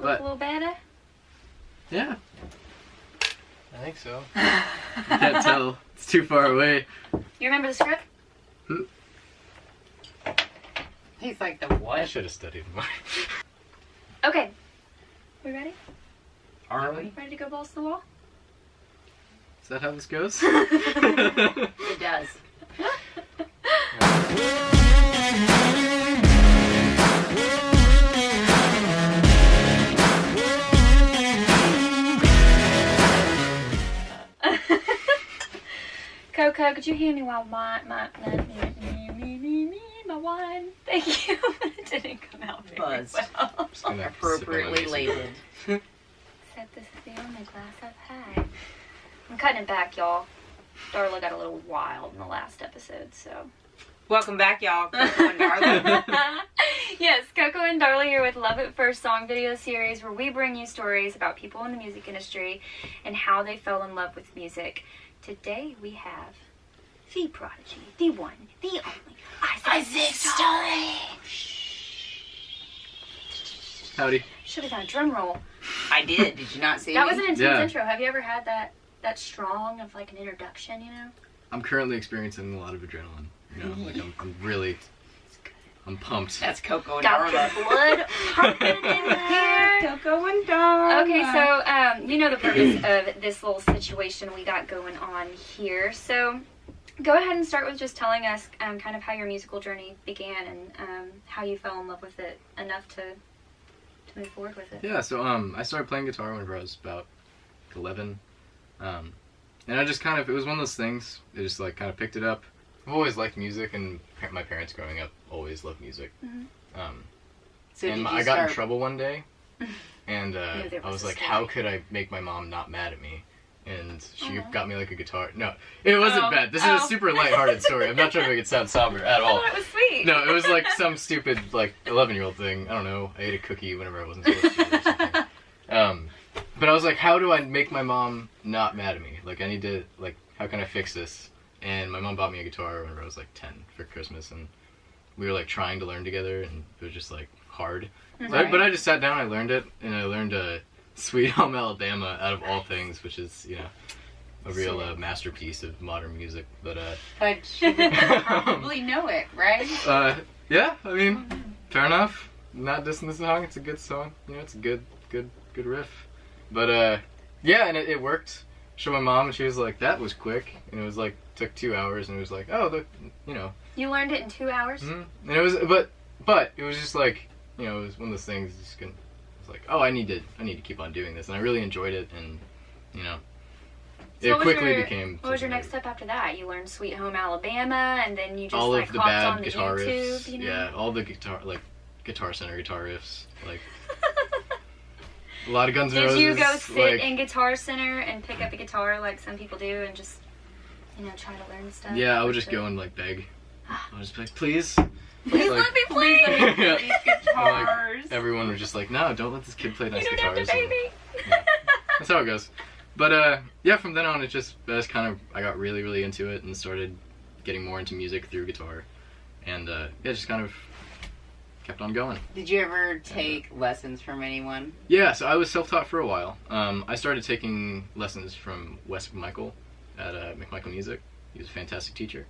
look a little better? Yeah. I think so. You can't tell. It's too far away. You remember the script? He's like, the what? I should have studied more. Okay. We ready? Are we? Ready to go balls to the wall? Is that how this goes? It does. Coco, could you hand me my wine? My wine. Thank you. It didn't come out very Buzz. well. Appropriately labeled. Except this is the only glass I've had. I'm cutting it back, y'all. Darla got a little wild in the last episode, so. Welcome back, y'all. Coco and Darla. Yes, Coco and Darla here with Love at First Song video series, where we bring you stories about people in the music industry and how they fell in love with music. Today we have the prodigy, the one, the only, Isaac Story. Howdy. Should have done a drum roll. I did. Did you not see That me? was an intense Yeah. intro. Have you ever had that strong of like an introduction, you know? I'm currently experiencing a lot of adrenaline. You know, like I'm pumped. That's Coco and Got Darla. the blood pumping in here. Coco and Darla. Okay, so you know the purpose of this little situation we got going on here. So go ahead and start with just telling us kind of how your musical journey began and how you fell in love with it enough to move forward with it. Yeah, so I started playing guitar whenever I was about 11. And I just kind of, it was one of those things, I just like kind of picked it up. I've always liked music, and my parents growing up always loved music. Mm-hmm. So and did you I got in start... trouble one day, and there I was was a like, story. how could I make my mom not mad at me? And she got me like a guitar. No, it wasn't bad. This is a super lighthearted story. I'm not trying to make it sound somber at all. I thought it was sweet. No, it was like some stupid, like, 11-year-old thing. I don't know. I ate a cookie whenever I wasn't supposed to or something. But I was like, how do I make my mom not mad at me? Like, I need to, like, how can I fix this? And my mom bought me a guitar whenever I was, like, 10 for Christmas. And we were, like, trying to learn together, and it was just, like, hard. Mm-hmm. So but I just sat down, I learned it, and I learned Sweet Home Alabama out of all things, which is, you know, a real masterpiece of modern music. But you probably know it, right? yeah, I mean, fair enough. Not dissing the song. It's a good song. You know, it's a good riff. But yeah, and it worked. Showed my mom, and she was like, "That was quick." And it was like took 2 hours, and it was like, "Oh, you know." You learned it in 2 hours? Mm-hmm. And it was, but it was just like, you know, it was one of those things. It was like, oh, I need to keep on doing this, and I really enjoyed it, and you know. So it quickly became. What was your next step after that? You learned Sweet Home Alabama, and then you just all like of the hopped bad on the guitar YouTube, riffs. you know? Yeah, all the Guitar Center guitar riffs, like a lot of Guns N' Roses. Did you go sit like, in Guitar Center and pick up a guitar like some people do, and just try to learn stuff? Yeah, I would just go and like beg. I would just be like, please. Please like, let me play. Yeah. These guitars. Like, everyone was just like, no, don't let this kid play nice You don't guitars. have to pay And, me. yeah, that's how it goes. But yeah, from then on, I got really, really into it and started getting more into music through guitar, and yeah, just kind of kept on going. Did you ever take lessons from anyone? Yeah, so I was self-taught for a while. I started taking lessons from Wes McMichael at McMichael Music. He was a fantastic teacher.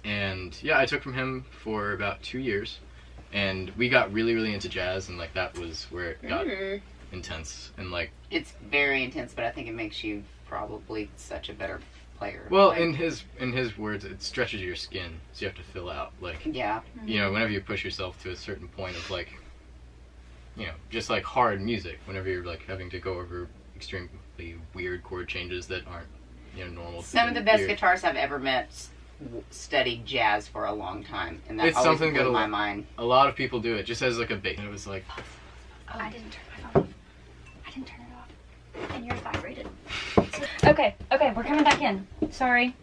And yeah, I took from him for about 2 years, and we got really, really into jazz, and like that was where it got intense, and like It's very intense, but I think it makes you probably such a better player. well, like, in his words, it stretches your skin, so you have to fill out, like, yeah. you know, whenever you push yourself to a certain point of like, you know, just like hard music, whenever you're like having to go over extremely weird chord changes that aren't, you know, normal. Some of the best guitarists I've ever met studied jazz for a long time, and that It's always something blew that my mind. A lot of people do it just as like a bait, and it was like, I didn't turn my phone off. I didn't turn it off. And yours vibrated. Okay, we're coming back in. Sorry.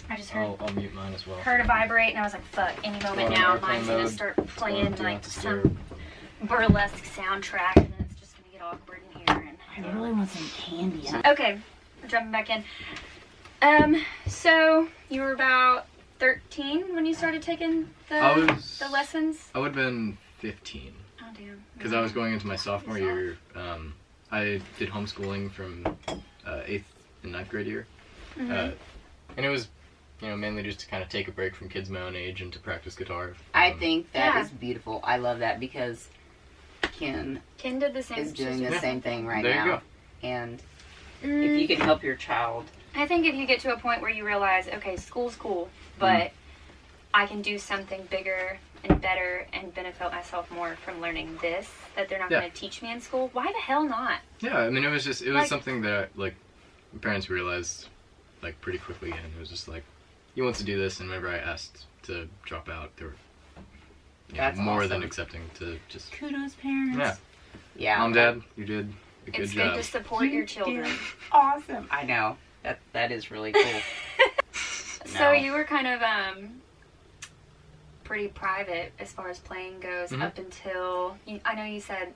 I just heard I'll mute mine as well. heard it vibrate, and I was like, fuck, any moment now, mine's gonna start playing like some burlesque soundtrack, and then it's just gonna get awkward in here. And I really want some candy. okay, we're jumping back in. So you were about 13 when you started taking the lessons? I would have been 15. Oh damn. because I was going into my sophomore year. I did homeschooling from 8th and 9th grade year, and it was, mainly just to kind of take a break from kids my own age and to practice guitar. I think that is beautiful. I love that because Ken did the same. is doing the same thing right there now. You go. And if you can help your child. I think if you get to a point where you realize, okay, school's cool, but I can do something bigger and better and benefit myself more from learning this that they're not going to teach me in school, why the hell not? Yeah, I mean, it was something that, like, my parents realized, like, pretty quickly, and it was just like, he wants to do this, and whenever I asked to drop out, they were more than accepting to just... Kudos, parents. Yeah. Mom, Dad, you did a good job. It's good to support your children. Awesome. I know. That is really cool. So you were kind of pretty private as far as playing goes up until I know you said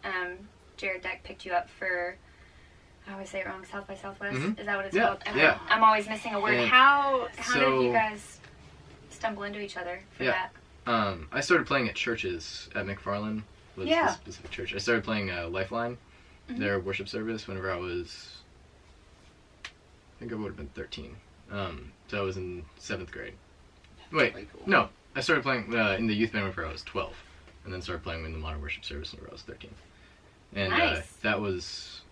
Jared Deck picked you up for, I always say it wrong, South by Southwest. Is that what it's called? Yeah. I'm always missing a word. And how did you guys stumble into each other for that? I started playing at churches at McFarland. Was the specific church. I started playing Lifeline, their worship service, whenever I was, I think I would have been 13. So I was in 7th grade. Wait, really cool. No, I started playing in the youth band whenever I was 12, and then started playing in the modern worship service whenever I was 13. And that was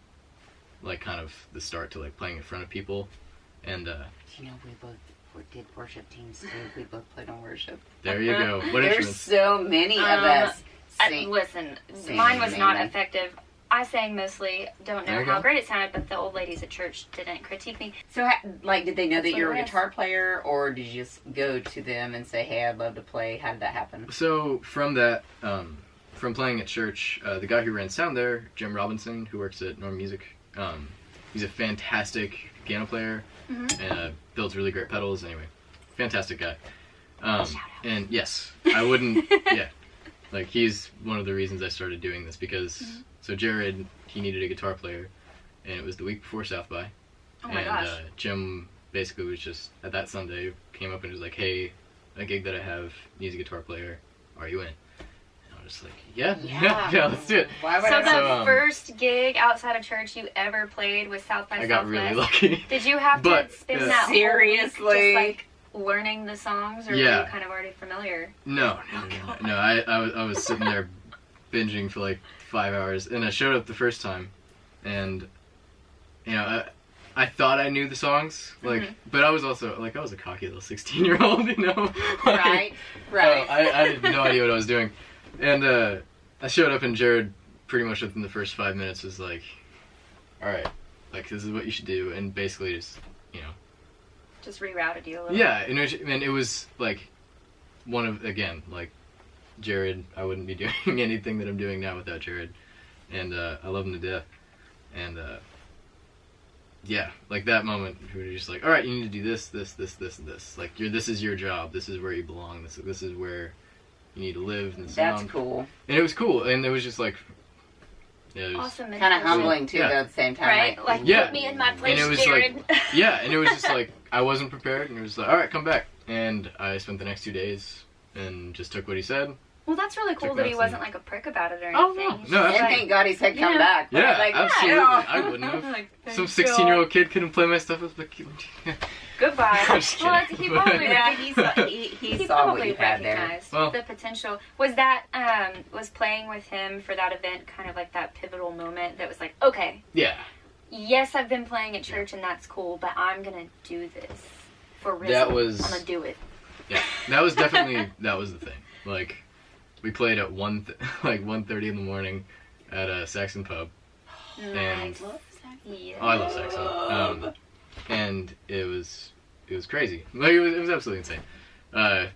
like kind of the start to like playing in front of people. And we both did worship teams too. We both played on worship. There you go. What There's instruments? so many of us. Listen, mine was not effective. I sang mostly, don't know how great it sounded, but the old ladies at church didn't critique me. So, did they know that you were a guitar player, or did you just go to them and say, hey, I'd love to play? How did that happen? So, from that, from playing at church, the guy who ran sound there, Jim Robinson, who works at Norm Music, he's a fantastic piano player, and builds really great pedals. Anyway, fantastic guy. And yes, I wouldn't, like, he's one of the reasons I started doing this, because... So Jared, he needed a guitar player, and it was the week before South by. Oh my gosh. Jim basically was just, at that Sunday, came up and was like, hey, a gig that I have needs a guitar player. Are you in? And I was like, yeah, let's do it. So the first gig outside of church you ever played was South by Southwest? I got really lucky. Did you have to spend that whole week just like learning the songs, or were you kind of already familiar? No. I was sitting there binging for like 5 hours, and I showed up the first time, and I thought I knew the songs, like, but I was also like, I was a cocky little 16-year-old, Right. I had no idea what I was doing, and I showed up, and Jared pretty much within the first 5 minutes was like, all right, like, this is what you should do, and basically just rerouted you a little. Yeah, and it was like like, Jared, I wouldn't be doing anything that I'm doing now without Jared, and I love him to death, and like that moment, we were just like, all right, you need to do this, and this. Like, this is your job. This is where you belong. This is where you need to live. And that's cool. And it was cool, and it was just like, it was awesome, kind of humbling too, though, at the same time. Right? Like put me in my place, and it was Jared. Like, and it was just like I wasn't prepared, and it was like, all right, come back, and I spent the next 2 days and just took what he said. Well, that's really cool that he wasn't like a prick about it or anything. No, and thank God he said come back. Yeah, like, absolutely. I wouldn't have. Like, some 16-year-old kid couldn't play my stuff. I was like, goodbye. Well, he probably he saw what you had there. Recognized the potential. Was that was playing with him for that event kind of like that pivotal moment that was like, okay, yes, I've been playing at church and that's cool, but I'm gonna do this for real. I'm gonna do it. Yeah, that was definitely that was the thing. Like, we played at 1:30 in the morning at a Saxon pub. And I love Saxon. I love Saxon. And it was crazy. Like, it was absolutely insane.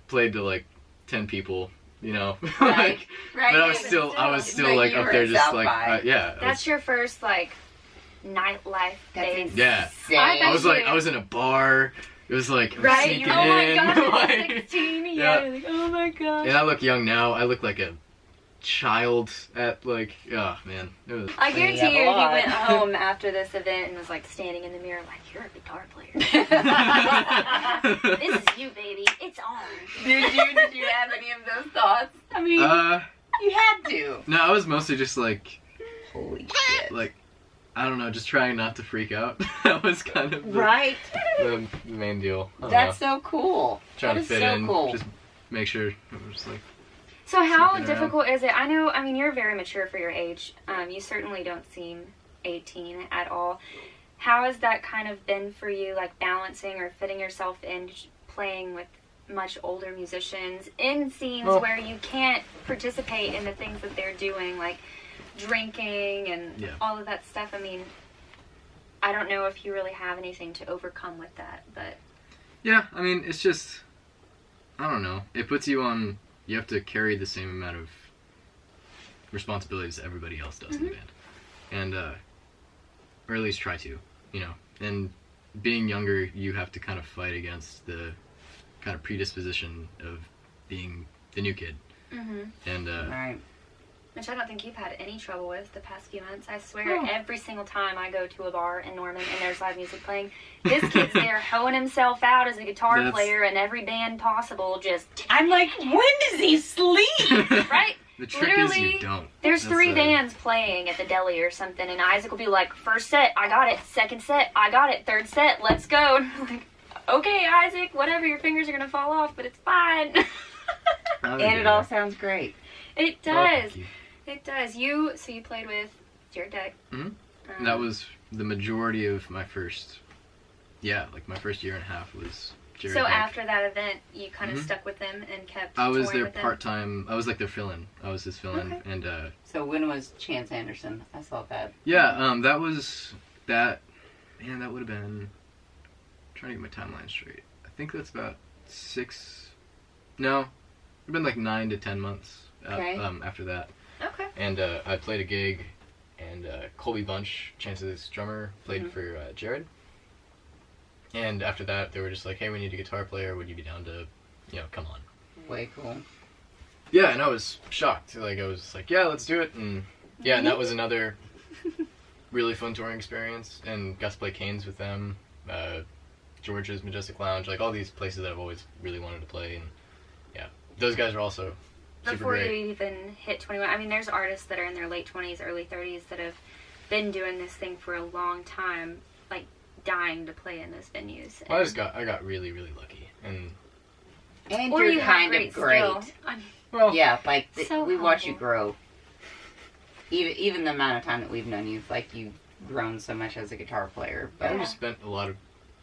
Played to like 10 people, Right. But I was still like up there just like That's your first like nightlife days. Yeah. I was in a bar. It was like, right? Sneaking oh my in. god, Like, 16, like, oh my god. And I look young now. I look like a child at like, oh man. It was, I guarantee you, he went home after this event and was like standing in the mirror like, you're a guitar player. This is you, baby. It's on. Did you have any of those thoughts? I mean, You had to. No, I was mostly just like, Holy shit. like, I don't know, just trying not to freak out. That was kind of the main deal. That's so cool. Trying that to fit so in, cool. just make sure it was just like. So how sneaking difficult is it? I mean, you're very mature for your age. You certainly don't seem 18 at all. How has that kind of been for you, like balancing or fitting yourself in playing with much older musicians in scenes where you can't participate in the things that they're doing, like drinking and all of that stuff? I mean, I don't know if you really have anything to overcome with that, but... Yeah, I mean, it's just, I don't know. It puts you on, you have to carry the same amount of responsibilities that everybody else does in the band. And, or at least try to, you know. And being younger, you have to kind of fight against the kind of predisposition of being the new kid. And, Right. Which I don't think you've had any trouble with the past few months. I swear, every single time I go to a bar in Norman and there's live music playing, this kid's there hoeing himself out as a guitar player in every band possible. Just I'm like, when does he sleep? Right? The trick is you don't. There's three bands playing at the deli or something, and Isaac will be like, first set, I got it. Second set, I got it. Third set, let's go. And I'm like, okay, Isaac, whatever, your fingers are going to fall off, but it's fine. And it all sounds great. It does. It does. So you played with Jared Deck. That was the majority of my first, my first year and a half was Jared Deck. After that event, you kind of stuck with them and kept I was touring their with them? part-time, I was like their fill-in. I was his fill-in. Okay. And, So when was Chance Anderson? I saw that. yeah, that was, that would have been, I'm trying to get my timeline straight. I think that's about 6, no, it would have been like 9 to 10 months after that. Okay. And I played a gig, and Colby Bunch, Chance's drummer, played for Jared. And after that, they were just like, hey, we need a guitar player. Would you be down to, come on? Way cool. Yeah, and I was shocked. Like, I was like, yeah, let's do it. And yeah, and that was another really fun touring experience. And got to play Canes with them, George's Majestic Lounge, like all these places that I've always really wanted to play. And yeah, those guys are also super Before great. you even hit 21, I mean, there's artists that are in their late 20s, early 30s that have been doing this thing for a long time, like dying to play in those venues. Well, I got really, really lucky. And or you're you have kind of great. skill. I mean, well, Yeah, like So we watch you humble. grow. Even the amount of time that we've known you, like you've grown so much as a guitar player. I But just spent a lot of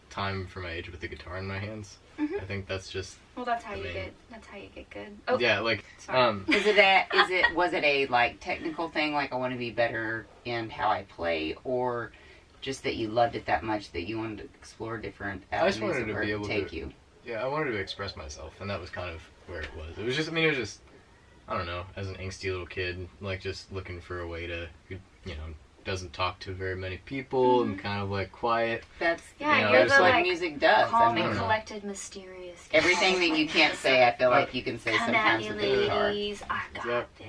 time for my age with the guitar in my hands. I think that's just well, that's how you mean- get good. Oh, yeah, like sorry. was it a like technical thing, like I want to be better in how I play, or just that you loved it that much that you wanted to explore different I just avenues wanted of to where be it able would take to- you? yeah, I wanted to express myself, and that was kind of where it was. It was just, it was just, I don't know, as an angsty little kid, like just looking for a way to, doesn't talk to very many people and kind of like quiet. That's Yeah, you're that's the, what like, music does. calm I and mean, collected, mysterious. everything that you can't say, I feel like you can say Come at sometimes me, with the guitar. ladies. I got Yep. this.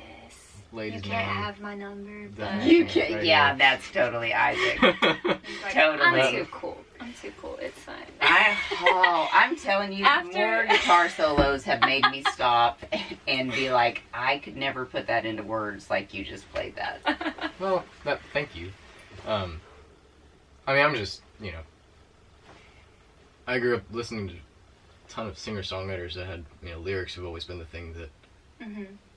Ladies You can't man. have my number, That- but You Right can, yeah, here. that's totally Isaac. He's like, Totally. I'm too cool. It's fine. I'm telling you, After- more guitar solos have made me stop and be like, I could never put that into words like you just played that. Well, thank you. I mean, I'm just, I grew up listening to a ton of singer-songwriters that had, lyrics have always been the thing that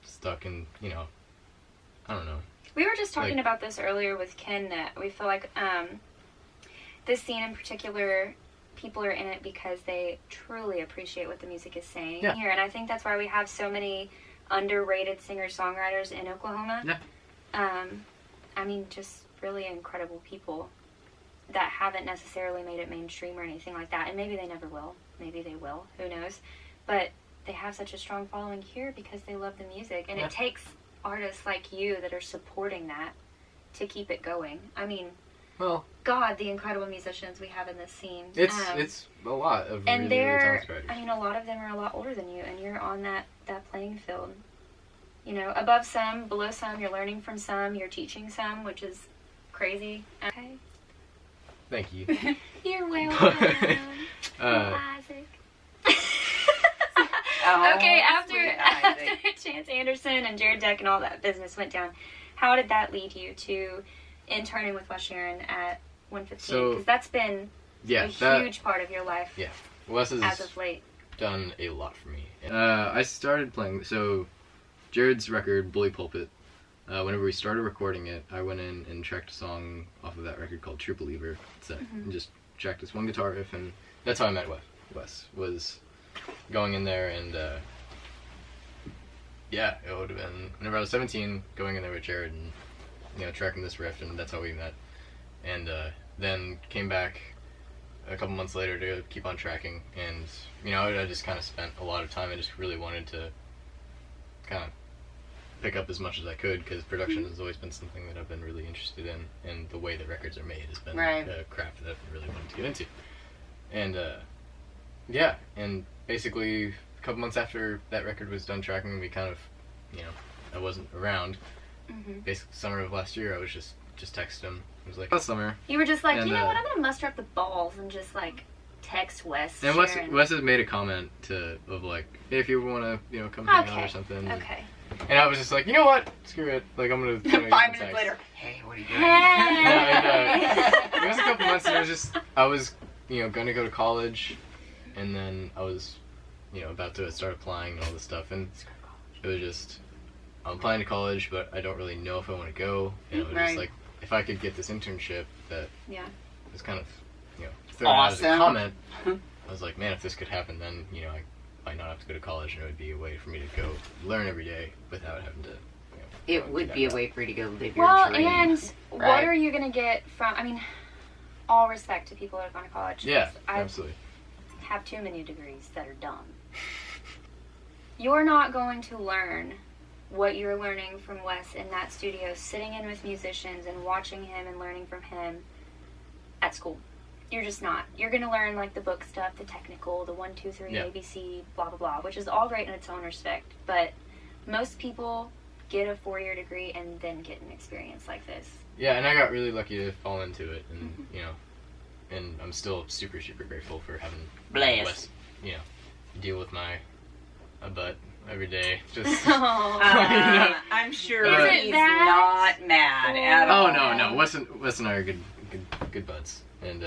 stuck and, I don't know. We were just talking Like- about this earlier with Ken, that we feel like this scene in particular, people are in it because they truly appreciate what the music is saying here. And I think that's why we have so many underrated singer-songwriters in Oklahoma. Yeah. I mean, just really incredible people that haven't necessarily made it mainstream or anything like that. And maybe they never will. Maybe they will. Who knows? But they have such a strong following here because they love the music. And it takes artists like you that are supporting that to keep it going. I mean, Well, God, the incredible musicians we have in this scene. it's a lot of and really, really they're, talented writers. I mean, a lot of them are a lot older than you, and you're on that playing field. Above some, below some, you're learning from some, you're teaching some, which is crazy. Okay. Thank you. You're welcome. uh, Isaac. Oh, Okay, after sweet Isaac. Chance Anderson and Jared Deck and all that business went down, how did that lead you to interning with Wes Sharon at 115? Because that's been a huge part of your life. Yeah, Wes has as of late done a lot for me. I started playing, so Jared's record, Bully Pulpit, whenever we started recording it, I went in and tracked a song off of that record called True Believer. And just tracked this one guitar riff, and that's how I met Wes. Wes was going in there, and yeah, it would have been whenever I was 17, going in there with Jared and, you know, tracking this riff, and that's how we met. And then came back a couple months later to keep on tracking, and, you know, I just kind of spent a lot of time. I just really wanted to kind of pick up as much as I could, because production has always been something that I've been really interested in, and the way that records are made has been a craft that I really wanted to get into. And yeah, and basically a couple months after that record was done tracking, we kind of, you know, I wasn't around. Basically summer of last year, I was just texted him. I was like, last summer. You were just like, you know what, I'm gonna muster up the balls and just like text Wes. And Wes has made a comment of like, hey, if you want to, you know, come hang out or something. Okay. And I was just like, you know what? Screw it. Like, I'm gonna. 5 minutes later. Hey, what are you doing? Hey. It was a couple months, and I was, you know, gonna go to college, and then I was, you know, about to start applying and all this stuff, and it was just, I'm applying to college, but I don't really know if I want to go. And it was just like, if I could get this internship that was kind of, you know, thrown out as a comment, I was like, man, if this could happen, then, you know, I might not have to go to college, and it would be a way for me to go learn every day without having to, you know, it would be a way for you to go live your dream. Well, and what are you going to get from, I mean, all respect to people that have gone to college. Yeah, absolutely. I have too many degrees that are dumb. You're not going to learn what you're learning from Wes in that studio, sitting in with musicians and watching him and learning from him at school. You're just not. You're going to learn, like, the book stuff, the technical, the 1, 2, 3, ABC, blah, blah, blah, which is all great in its own respect. But most people get a 4-year degree and then get an experience like this. Yeah, and I got really lucky to fall into it, and, you know, and I'm still super, super grateful for having Wes, you know, deal with my butt every day. Just, I'm sure he's not mad at all. Oh, no. Wes and I are good buds. And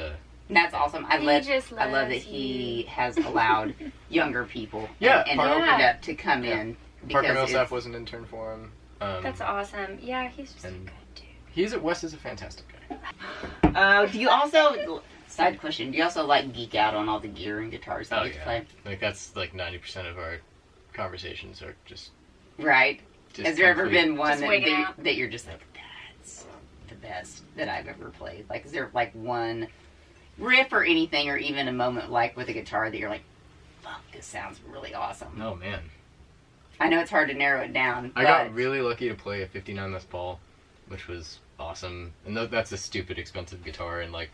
that's awesome. I love that he has allowed younger people and opened up to come in. Parker Millsap was an intern for him. That's awesome. Yeah, he's just a good dude. Wes is a fantastic guy. Do you also, side question, do you also like geek out on all the gear and guitars that you play? Like, that's like 90% of our conversations are just... Right. Has there ever been one that you're just like, that's the best that I've ever played? Like, is there like one riff or anything, or even a moment like with a guitar that you're like, fuck, this sounds really awesome? Oh, man. I know it's hard to narrow it down. I got really lucky to play a 59 Les Paul, which was awesome. And that's a stupid expensive guitar, and like,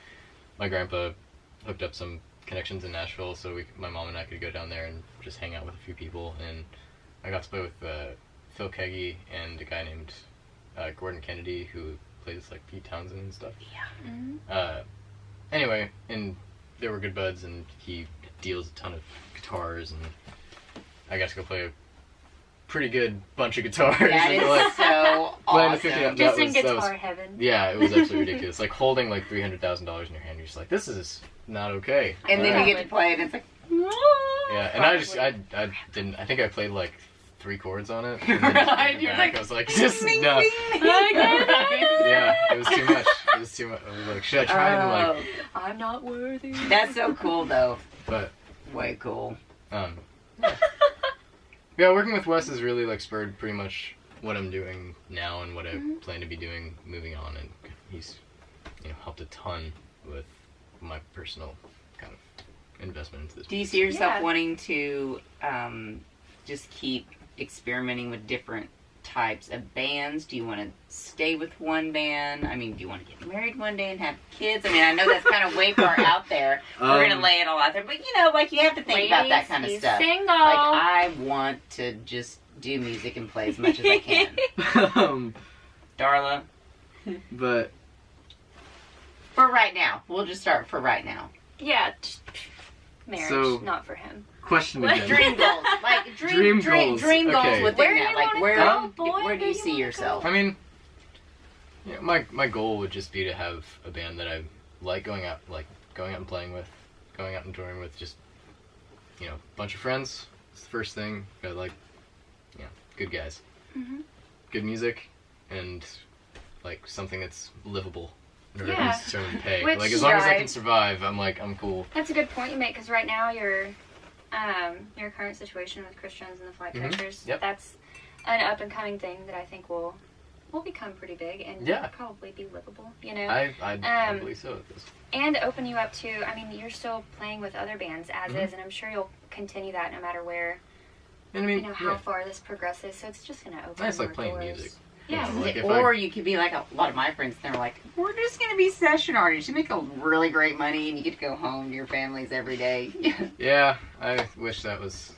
my grandpa hooked up some connections in Nashville, so my mom and I could go down there and just hang out with a few people, and I got to play with Phil Keggy and a guy named Gordon Kennedy, who plays like Pete Townsend and stuff. Yeah. Mm-hmm. Anyway, and they were good buds, and he deals a ton of guitars, and I got to go play a pretty good bunch of guitars. That is like, so awesome. Just in guitar heaven. Yeah, it was absolutely ridiculous. Like holding like $300,000 in your hand, you're just like, this is not okay. And then you get to play it, and it's like, yeah. And I didn't. I think I played like 3 chords on it. And then I was like, just no. Yeah, it was too much. I was like, should I try it? And like, I'm not worthy. That's so cool, though. But way cool. Yeah, working with Wes has really like spurred pretty much what I'm doing now and what I plan to be doing moving on, and he's, you know, helped a ton with my personal kind of investment into this. Do you see yourself wanting to just keep experimenting with different types of bands? Do you want to stay with one band? I mean, do you want to get married one day and have kids? I mean, I know that's kind of way far out there. We're going to lay it all out there. But, you know, like, you have to think about that kind of stuff. Single. Like, I want to just do music and play as much as I can. Darla? But... for right now. We'll just start for right now. Yeah. marriage, So- not for him. Question What? again. Dream goals. Like Dream goals. Dream goals Okay. within Where do that. you Like wanna where go, boy? where do Where you you see wanna yourself? I mean, yeah, my goal would just be to have a band that I like going out and playing with, going out and touring with, just, you know, a bunch of friends. It's the first thing. Got like, you know, good guys, Mm-hmm. good music, and like something that's livable. Or Yeah. at least starting to pay. Which Like as long as I can drives- survive, I'm cool. That's a good point you make, because right now your current situation with Christians and the Flycatchers, Yep. that's an up and coming thing that I think will become pretty big and Yeah. probably be livable, you know, I believe so. At this. and open you up to. I mean, you're still playing with other bands as Mhm. is, and I'm sure you'll continue that no matter where, And I mean, you know, how yeah. far this progresses. So it's just gonna open. I just like more playing doors. music. Yeah. You know, like if Or you could be like a lot of my friends, they're like, we're just going to be session artists. You make a really great money and you get to go home to your families every day. Yeah, I wish that was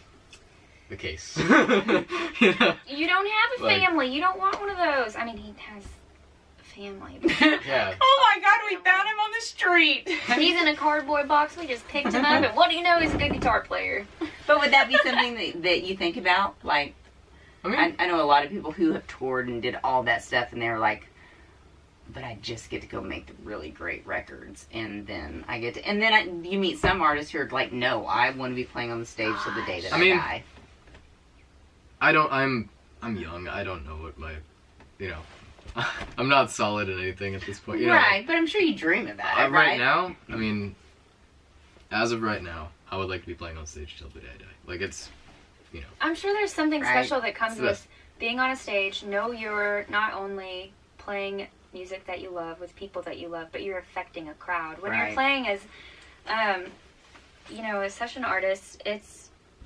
the case. You know? You don't have a Like- family. You don't want one of those. I mean, he has a family. But Yeah. Oh my god, we found him on the street. he's in a cardboard box. We just picked him up, and what do you know? He's a good guitar player. But would that be something that you think about? Like, I mean, I know a lot of people who have toured and did all that stuff, and they're like, but I just get to go make the really great records, and then I get to, and then you meet some artists who are like, no, I want to be playing on the stage till the day that I I mean, die. I'm young. I don't know what my, you know, I'm not solid in anything at this point. You know, Right, but I'm sure you dream of that, right right? now, I mean, as of right now, I would like to be playing on stage till the day I die. Like it's, you know. I'm sure there's something Right. special that comes It's with being on a stage. Know you're not only playing music that you love with people that you love, but you're affecting a crowd. When you're Right. playing as, you know, as session artist,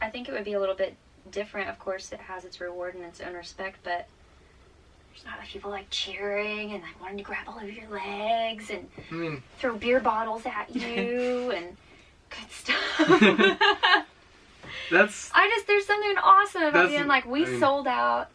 I think it would be a little bit different. Of course, it has its reward and its own respect, but there's not like people like cheering and like wanting to grab all over your legs and I mean, throw beer bottles at you and good stuff. that's There's something awesome about That's- being like, we I mean- sold out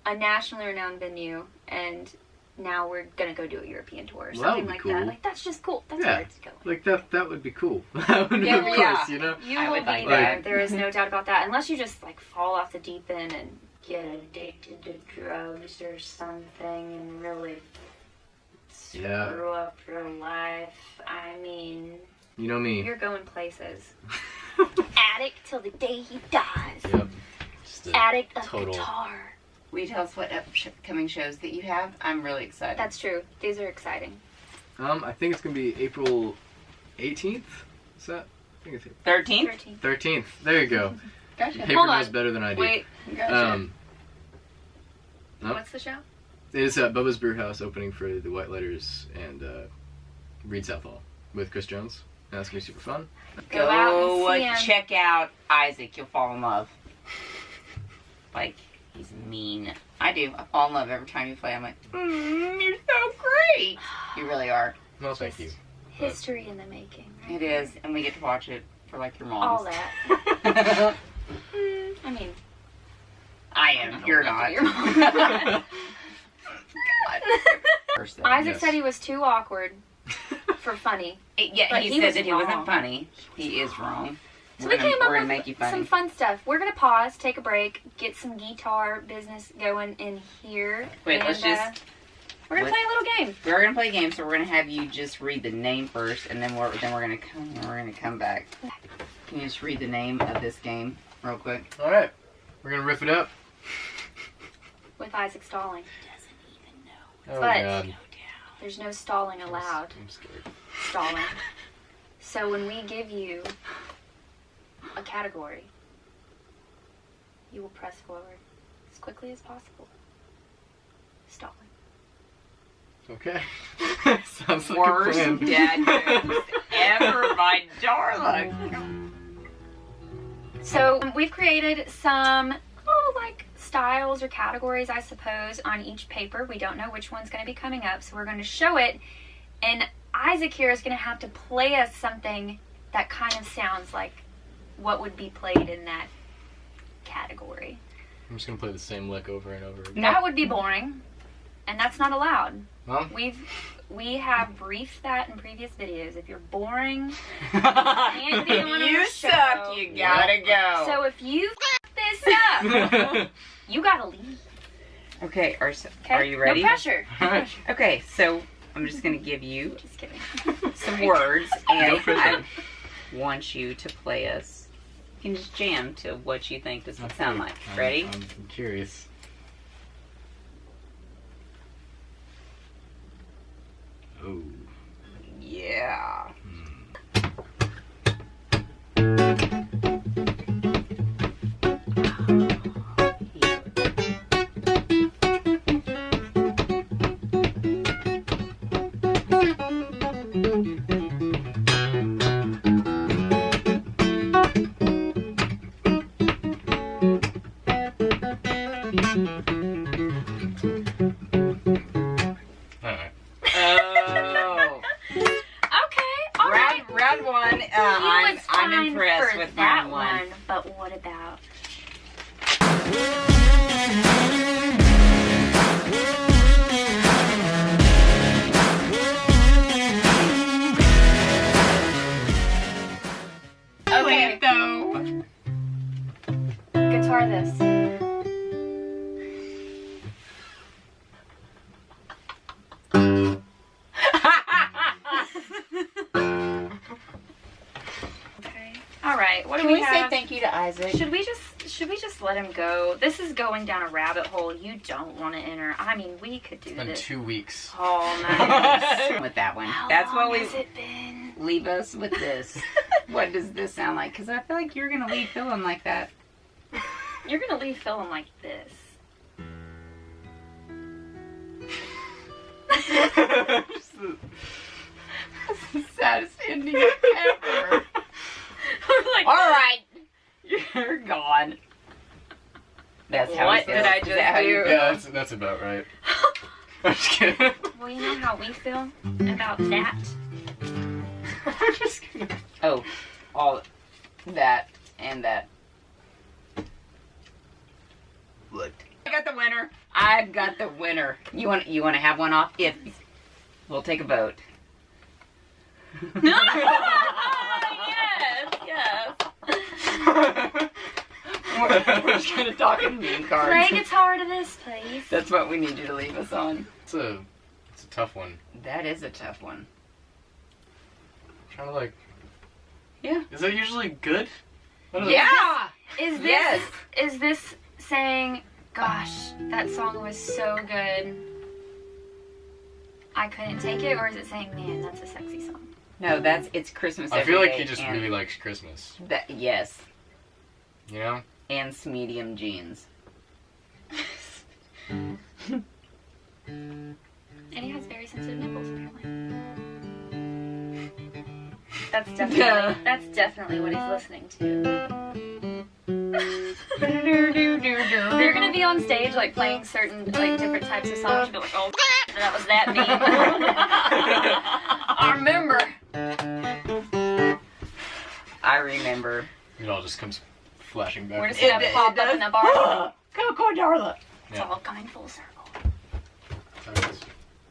a nationally renowned venue, and now we're gonna go do a European tour or Well, that something would be like cool. that. Like, that's just cool. That's Yeah. where it's going. like that would be cool. That would be, Yeah, of course, yeah. you know. You I will would be like there. that. There is no doubt about that. Unless you just like fall off the deep end and get addicted to drugs or something and really Yeah. screw up your life. I mean, You know me. you're going places. Addict till the day he dies. Yep. Just a Addict of total. guitar. Will you tell us what upcoming shows that you have? I'm really excited. That's true. These are exciting. I think it's gonna be April 18th. Is that? I think it's 13th? 13. 13th. There you go. Gotcha. Paper Hold on. knows better than I do. Wait, Gotcha. Oh. what's the show? It is at Bubba's Brewhouse opening for the White Letters and Reed Southall with Chris Jones. And that's gonna be super fun. Go out and see him. check out Isaac. You'll fall in love. Like, he's mean. I do. I fall in love every time you play. I'm like, you're so great. You really are. Well, thank you. History in the making. Right? It is. And we get to watch it for like your All moms. that. I mean, I I am. don't You're know not. if you're- First, Isaac Yes. said he was too awkward for funny. yeah, But he he said was that he wrong. wasn't funny. He is wrong. So we came we're up gonna with make you funny. some fun stuff. We're gonna pause, take a break, get some guitar business going in here. Wait, and, let's just. we're gonna play a little game. We're gonna play a game, so we're gonna have you just read the name first, and then we're gonna come back. Can you just read the name of this game real quick? All right, we're gonna riff it up. With Isaac stalling. Oh But- God. There's no stalling allowed. I'm scared. Stalling. So when we give you a category, you will press forward as quickly as possible. Stalling. Okay. Sounds like Worst a plan. dad jokes ever, my darling. So we've created some like styles or categories, I suppose, on each paper. We don't know which one's going to be coming up, so we're going to show it. And Isaac here is going to have to play us something that kind of sounds like what would be played in that category. I'm just gonna play the same lick over and over again. That would be boring, and that's not allowed. Well, We've we have briefed that in previous videos. If you're boring, can't be on you our suck, show. you gotta go. So if you f this up, you gotta leave. Okay, are Okay? you ready? No pressure. No Alright. pressure. Okay, so I'm just gonna give you Just kidding. some words, and No pressure. I want you to play us. You can just jam to what you think this would sound like. I'm- Ready? I'm curious. Oh. Yeah. Alright. Oh. Okay, all right. Round one. He I'm was fine impressed for with that round one. but what about? Okay, though. guitar this. Okay. All right. What do Can we we say have? thank you to Isaac? Should we just let him go? This is going down a rabbit hole you don't want to enter. I mean, we could do It's been this 2 weeks. all night. With that one. How That's long what we has it been? leave us with this. What does this sound like? Because I feel like you're gonna leave feeling like that. You're gonna leave feeling like this. That's the saddest ending ever. Like, All right, you're gone. That's how What he feels. did I Is just that how you do? feel? Yeah, that's about right. I'm just kidding. Well, you know how we feel about that. I'm just gonna. Oh, all that and that. Look. I got the winner. I've got the winner. You want to have one off? If we'll take a vote. Yes. We're just gonna talk in meme cards. Play guitar to this, please. That's what we need you to leave us on. It's a tough one. That is a tough one. I'm trying to like. Yeah. Is that usually good? I don't know. Yeah. Is this Yes. is this saying, gosh, that song was so good, I couldn't take it, or is it saying, man, that's a sexy song? No, it's Christmas. I every feel like day he just and really likes Christmas. that. Yes, You know? and medium jeans. And he has very sensitive nipples, apparently. That's definitely what he's listening to. You're gonna be on stage like playing certain like different types of songs. You'll be like, oh, that was that meme. I remember. I remember. It all just comes flashing back. We're just gonna pop up in the bar. Coco Darla. It's all coming full circle.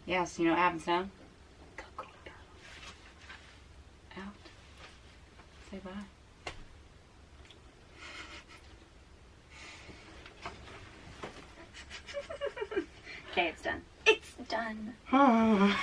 Yes, you know what happens now? Coco Out. Say bye. Okay, it's done. It's done. Darla.